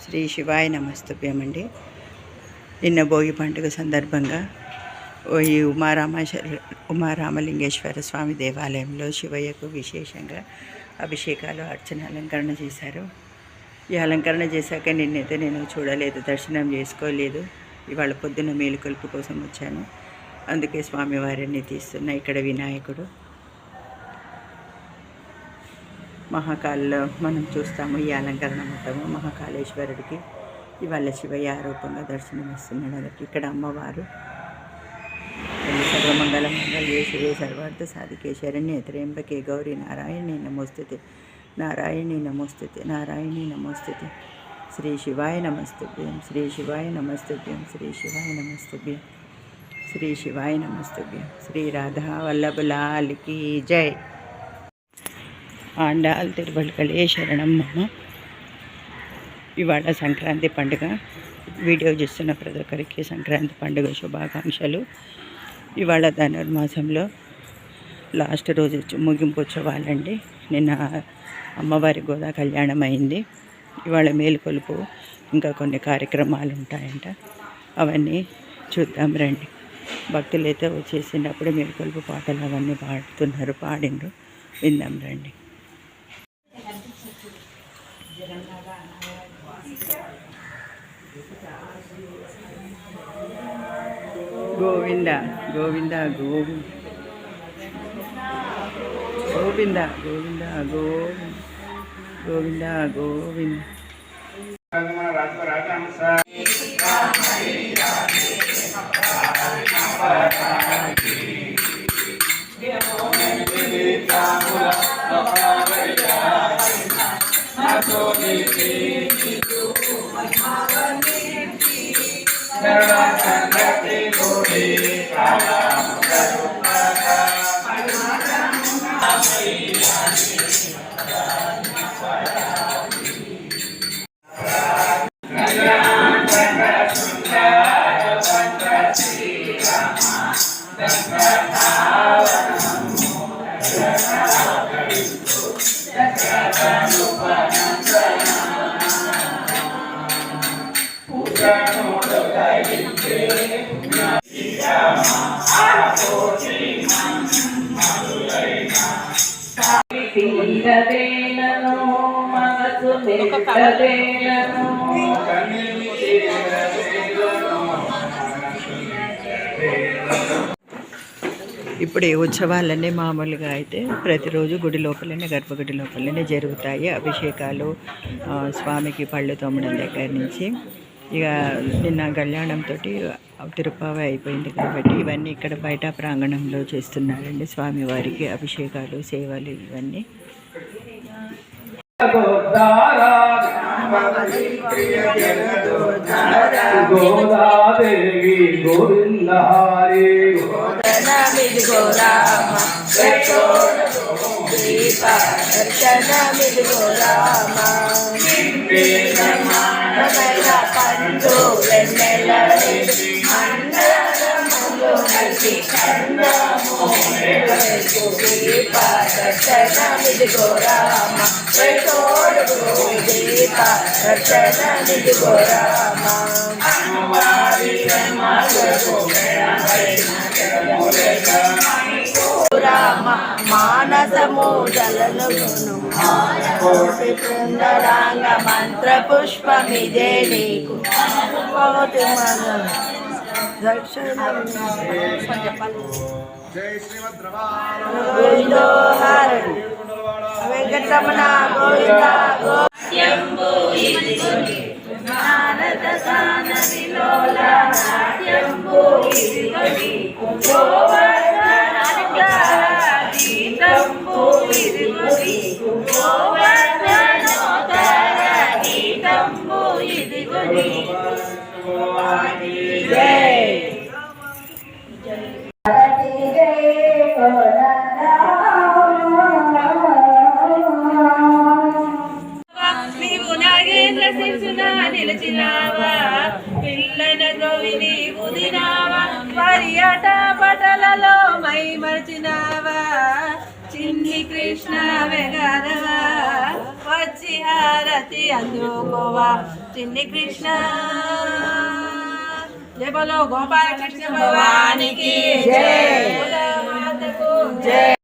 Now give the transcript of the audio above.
శ్రీ శివాయ నమస్తుభ్యమండి. నిన్న భోగి పండుగ సందర్భంగా ఈ ఉమారామలింగేశ్వర స్వామి దేవాలయంలో శివయ్యకు విశేషంగా అభిషేకాలు అర్చన అలంకరణ చేశారు. ఈ అలంకరణ చేశాక నిన్నైతే నేను చూడలేదు, దర్శనం చేసుకోలేదు. ఇవాళ పొద్దున్న మేలుకొలుపు కోసం వచ్చాను, అందుకే స్వామివారిని తీస్తున్నా. ఇక్కడ వినాయకుడు, మహాకాల్లో మనం చూస్తాము ఈ అలంకరణ మొత్తము. మహాకాళేశ్వరుడికి ఇవాళ శివయ్య ఆరూపంగా దర్శనమిస్తున్నాడు. అదొక ఇక్కడ అమ్మవారు సర్వమంగళ మంగళ్యే శివే సర్వార్థ సాధికే శరణ్యే త్ర్యంబకే గౌరీ నారాయణి నమోస్తుతే, నారాయణి నమోస్తుతే, నారాయణి నమోస్తుతే. శ్రీ శివాయ నమస్తుభ్యం, శ్రీ శివాయ నమస్తుభ్యం, శ్రీ శివాయ నమస్తుభ్యం, శ్రీ శివాయ నమస్తుభ్యం. శ్రీ రాధా వల్లభలాల్కి జై. ఆండాల్ తిరువళ్ళకలే శరణం మమ. ఇవాళ సంక్రాంతి పండుగ. వీడియో చూస్తున్న ప్రతి ఒక్కరికి సంక్రాంతి పండుగ శుభాకాంక్షలు. ఇవాళ ధనుర్మాసంలో లాస్ట్ రోజు ముగింపు ఉత్సవాలండి. నిన్న అమ్మవారి గోదా కళ్యాణం అయింది. ఇవాళ మేలుకొలుపు, ఇంకా కొన్ని కార్యక్రమాలు ఉంటాయంట, అవన్నీ చూద్దాం రండి. భక్తులైతే వచ్చేసినప్పుడు మేలుకొలుపు పాటలు అవన్నీ పాడుతున్నారు, పాడిండ్రు, విందాం రండి. గోవింద గోవింద గోవింద గోవింద గోవింద గోవింద గోవింద. ఇప్పుడు ఈ ఉత్సవాలన్నీ మామూలుగా అయితే ప్రతిరోజు గుడి లోపలనే, గర్భగుడి లోపలనే జరుగుతాయి అభిషేకాలు. స్వామికి పళ్ళు తోమడం దగ్గర నుంచి ఇక నిన్న కళ్యాణంతో తిరుపావి అయిపోయింది కాబట్టి ఇవన్నీ ఇక్కడ బయట ప్రాంగణంలో చేస్తున్నారండి. స్వామివారికి అభిషేకాలు, సేవలు ఇవన్నీ. గోదాదేవి గోవింద హరి పండు వెన్నెల రక్షణమిదిగో రామ, దీప రక్షణమిదిగో రామ. రామ మానసము జలనుగును కోటి బృందరాంగ మంత్ర పుష్పమిదే నీకు కోటి మన గోవిందో హరి వెంకటరమణ గోవింద గోవిందో నారద సానవిలోల నాట్యంబో ఇదిగోని గీతంబో ఇదిగోని గోవర్ధనోదర గీతంబో ఇదిగోని. జై నీవు నాగేంద్ర శిశున నిలిచినావా, పిల్లన గోవిని ఉదినావా, పర్యట పటలలో మై మర్చినావా, చిన్ని కృష్ణ వెగరవా వచ్చి హార హారతి అందుకోవా చిన్ని కృష్ణ జయ బలో గోపాల కృష్ణ భగవానికి జయ మాతకు జయ.